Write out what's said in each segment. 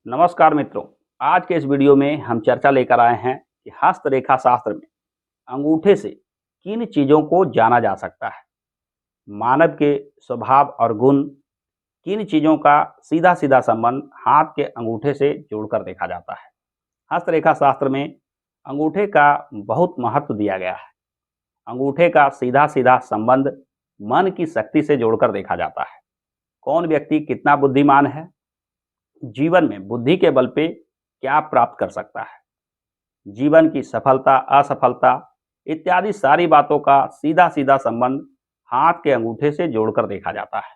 नमस्कार मित्रों। आज के इस वीडियो में हम चर्चा लेकर आए हैं कि हस्तरेखा शास्त्र में अंगूठे से किन चीज़ों को जाना जा सकता है। मानव के स्वभाव और गुण, किन चीज़ों का सीधा सीधा संबंध हाथ के अंगूठे से जोड़कर देखा जाता है। हस्तरेखा शास्त्र में अंगूठे का बहुत महत्व दिया गया है। अंगूठे का सीधा सीधा संबंध मन की शक्ति से जोड़कर देखा जाता है। कौन व्यक्ति कितना बुद्धिमान है, जीवन में बुद्धि के बल पे क्या प्राप्त कर सकता है, जीवन की सफलता असफलता इत्यादि सारी बातों का सीधा सीधा संबंध हाथ के अंगूठे से जोड़कर देखा जाता है।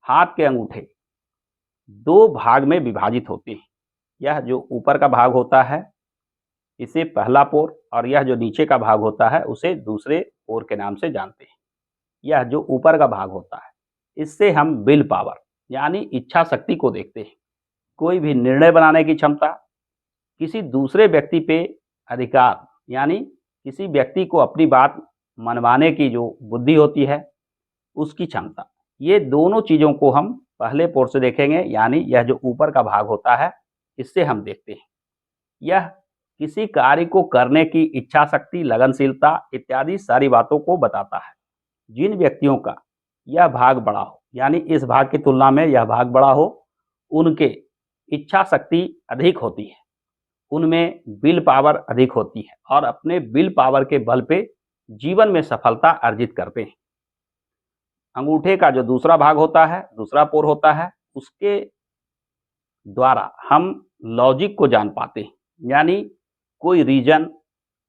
हाथ के अंगूठे दो भाग में विभाजित होते हैं। यह जो ऊपर का भाग होता है इसे पहला पोर, और यह जो नीचे का भाग होता है उसे दूसरे पोर के नाम से जानते हैं। यह जो ऊपर का भाग होता है इससे हम विल पावर यानी इच्छा शक्ति को देखते हैं। कोई भी निर्णय बनाने की क्षमता, किसी दूसरे व्यक्ति पे अधिकार यानी किसी व्यक्ति को अपनी बात मनवाने की जो बुद्धि होती है उसकी क्षमता, ये दोनों चीज़ों को हम पहले पोर से देखेंगे। यानी यह जो ऊपर का भाग होता है इससे हम देखते हैं। यह किसी कार्य को करने की इच्छा शक्ति, लगनशीलता इत्यादि सारी बातों को बताता है। जिन व्यक्तियों का यह भाग बड़ा हो यानी इस भाग की तुलना में यह भाग बड़ा हो, उनके इच्छा शक्ति अधिक होती है, उनमें विल पावर अधिक होती है और अपने विल पावर के बल पे जीवन में सफलता अर्जित करते हैं। अंगूठे का जो दूसरा भाग होता है, दूसरा पोर होता है, उसके द्वारा हम लॉजिक को जान पाते हैं। यानी कोई रीजन,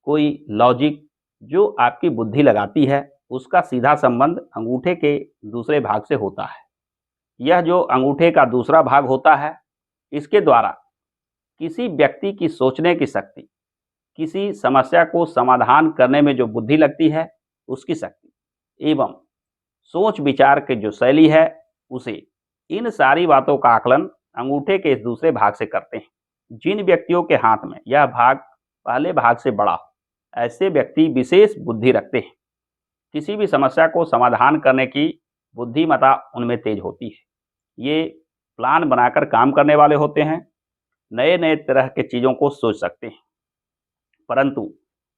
कोई लॉजिक जो आपकी बुद्धि लगाती है उसका सीधा संबंध अंगूठे के दूसरे भाग से होता है। यह जो अंगूठे का दूसरा भाग होता है इसके द्वारा किसी व्यक्ति की सोचने की शक्ति, किसी समस्या को समाधान करने में जो बुद्धि लगती है उसकी शक्ति एवं सोच विचार की जो शैली है उसे, इन सारी बातों का आकलन अंगूठे के इस दूसरे भाग से करते हैं। जिन व्यक्तियों के हाथ में यह भाग पहले भाग से बड़ा हो, ऐसे व्यक्ति विशेष बुद्धि रखते हैं। किसी भी समस्या को समाधान करने की बुद्धिमत्ता उनमें तेज होती है। ये प्लान बनाकर काम करने वाले होते हैं, नए नए तरह के चीज़ों को सोच सकते हैं। परंतु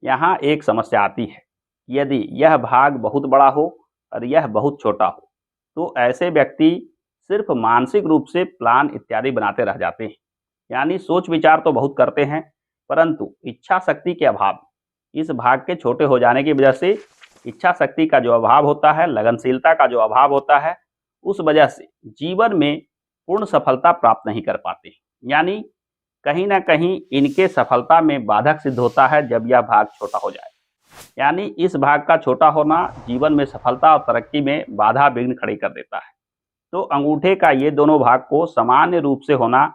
यहाँ एक समस्या आती है, यदि यह भाग बहुत बड़ा हो और यह बहुत छोटा हो तो ऐसे व्यक्ति सिर्फ मानसिक रूप से प्लान इत्यादि बनाते रह जाते हैं। यानी सोच विचार तो बहुत करते हैं परंतु इच्छा शक्ति के अभाव, इस भाग के छोटे हो जाने की वजह से इच्छा शक्ति का जो अभाव होता है, लगनशीलता का जो अभाव होता है, उस वजह से जीवन में पूर्ण सफलता प्राप्त नहीं कर पाते। यानी कहीं ना कहीं इनके सफलता में बाधक सिद्ध होता है जब यह भाग छोटा हो जाए। यानी इस भाग का छोटा होना जीवन में सफलता और तरक्की में बाधा विघ्न खड़ी कर देता है। तो अंगूठे का ये दोनों भाग को सामान्य रूप से होना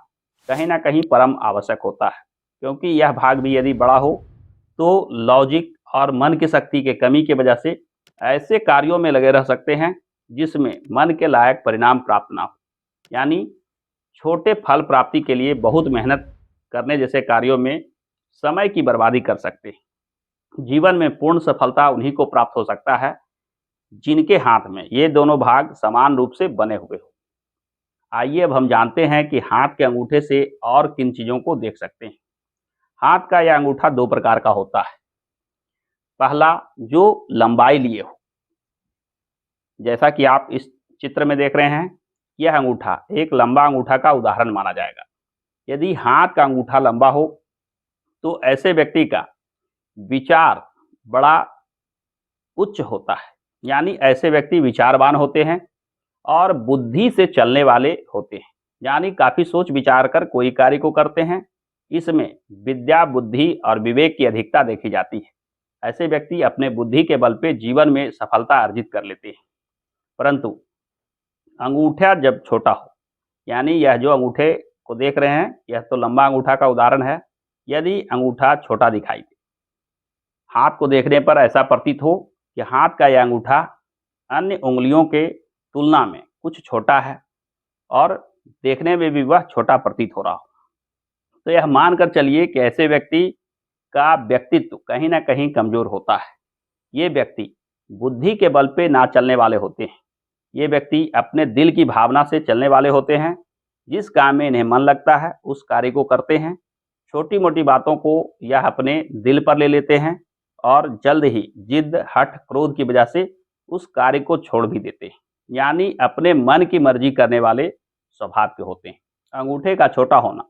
कहीं ना कहीं परम आवश्यक होता है, क्योंकि यह भाग भी यदि बड़ा हो तो लॉजिक और मन की शक्ति के कमी की वजह से ऐसे कार्यों में लगे रह सकते हैं जिसमें मन के लायक परिणाम प्राप्त ना हो। यानी छोटे फल प्राप्ति के लिए बहुत मेहनत करने जैसे कार्यों में समय की बर्बादी कर सकते हैं। जीवन में पूर्ण सफलता उन्हीं को प्राप्त हो सकता है जिनके हाथ में ये दोनों भाग समान रूप से बने हुए हो। आइए अब हम जानते हैं कि हाथ के अंगूठे से और किन चीज़ों को देख सकते हैं। हाथ का यह अंगूठा दो प्रकार का होता है। पहला जो लंबाई लिए हो, जैसा कि आप इस चित्र में देख रहे हैं, यह अंगूठा एक लंबा अंगूठा का उदाहरण माना जाएगा। यदि हाथ का अंगूठा लंबा हो तो ऐसे व्यक्ति का विचार बड़ा उच्च होता है। यानी ऐसे व्यक्ति विचारवान होते हैं और बुद्धि से चलने वाले होते हैं। यानी काफ़ी सोच विचार कर कोई कार्य को करते हैं। इसमें विद्या, बुद्धि और विवेक की अधिकता देखी जाती है। ऐसे व्यक्ति अपने बुद्धि के बल पे जीवन में सफलता अर्जित कर लेते हैं। परंतु अंगूठा जब छोटा हो, यानी यह जो अंगूठे को देख रहे हैं यह तो लंबा अंगूठा का उदाहरण है। यदि अंगूठा छोटा दिखाई दे, हाथ को देखने पर ऐसा प्रतीत हो कि हाथ का यह अंगूठा अन्य उंगलियों के तुलना में कुछ छोटा है और देखने में भी वह छोटा प्रतीत हो रहा हो, तो यह मानकर चलिए कि ऐसे व्यक्ति का व्यक्तित्व कहीं ना कहीं कमजोर होता है। ये व्यक्ति बुद्धि के बल पे ना चलने वाले होते हैं। ये व्यक्ति अपने दिल की भावना से चलने वाले होते हैं। जिस काम में इन्हें मन लगता है उस कार्य को करते हैं। छोटी मोटी बातों को यह अपने दिल पर ले लेते हैं और जल्द ही जिद, हठ, क्रोध की वजह से उस कार्य को छोड़ भी देते हैं। यानी अपने मन की मर्जी करने वाले स्वभाव के होते हैं। अंगूठे का छोटा होना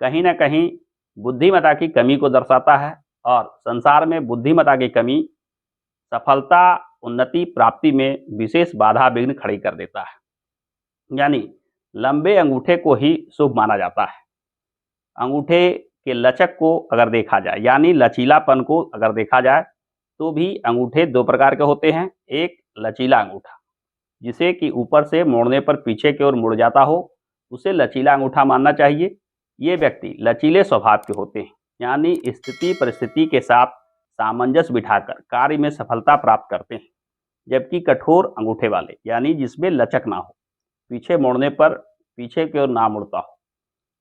कहीं न कहीं बुद्धिमत्ता की कमी को दर्शाता है और संसार में बुद्धिमत्ता की कमी सफलता, उन्नति, प्राप्ति में विशेष बाधा विघ्न खड़ी कर देता है। यानी लंबे अंगूठे को ही शुभ माना जाता है। अंगूठे के लचक को अगर देखा जाए, यानी लचीलापन को अगर देखा जाए, तो भी अंगूठे दो प्रकार के होते हैं। एक लचीला अंगूठा, जिसे कि ऊपर से मोड़ने पर पीछे की ओर मुड़ जाता हो, उसे लचीला अंगूठा मानना चाहिए। ये व्यक्ति लचीले स्वभाव के होते हैं, यानी स्थिति परिस्थिति के साथ सामंजस्य बिठाकर कार्य में सफलता प्राप्त करते हैं। जबकि कठोर अंगूठे वाले, यानी जिसमें लचक ना हो, पीछे मोड़ने पर पीछे की ओर ना मुड़ता हो,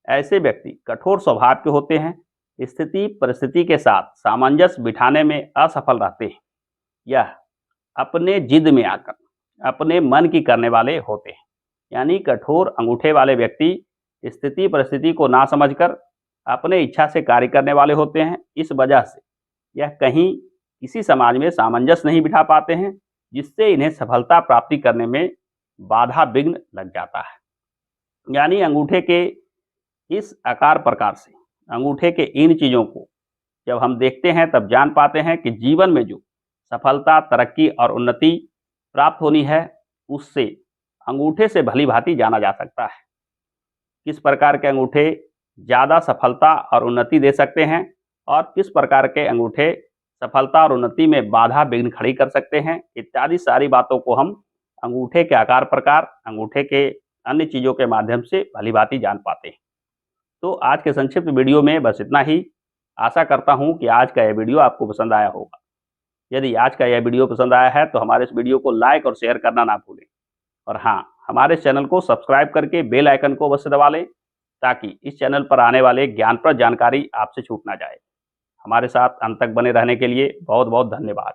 ऐसे व्यक्ति कठोर स्वभाव के होते हैं। स्थिति परिस्थिति के साथ सामंजस्य बिठाने में असफल रहते हैं। यह अपने जिद में आकर अपने मन की करने वाले होते हैं। यानी कठोर अंगूठे वाले व्यक्ति स्थिति परिस्थिति को ना समझकर अपने इच्छा से कार्य करने वाले होते हैं। इस वजह से यह कहीं किसी समाज में सामंजस्य नहीं बिठा पाते हैं, जिससे इन्हें सफलता प्राप्ति करने में बाधा विघ्न लग जाता है। यानी अंगूठे के इस आकार प्रकार से अंगूठे के इन चीज़ों को जब हम देखते हैं तब जान पाते हैं कि जीवन में जो सफलता, तरक्की और उन्नति प्राप्त होनी है, उससे अंगूठे से भली भांति जाना जा सकता है। किस प्रकार के अंगूठे ज़्यादा सफलता और उन्नति दे सकते हैं और किस प्रकार के अंगूठे सफलता और उन्नति में बाधा विघ्न खड़ी कर सकते हैं, इत्यादि सारी बातों को हम अंगूठे के आकार प्रकार, अंगूठे के अन्य चीज़ों के माध्यम से भली भांति जान पाते हैं। तो आज के संक्षिप्त वीडियो में बस इतना ही। आशा करता हूं कि आज का यह वीडियो आपको पसंद आया होगा। यदि आज का यह वीडियो पसंद आया है तो हमारे इस वीडियो को लाइक और शेयर करना ना भूलें। और हाँ, हमारे चैनल को सब्सक्राइब करके बेल आइकन को अवश्य दबा लें, ताकि इस चैनल पर आने वाले ज्ञानप्रद जानकारी आपसे छूट ना जाए। हमारे साथ अंत तक बने रहने के लिए बहुत बहुत धन्यवाद।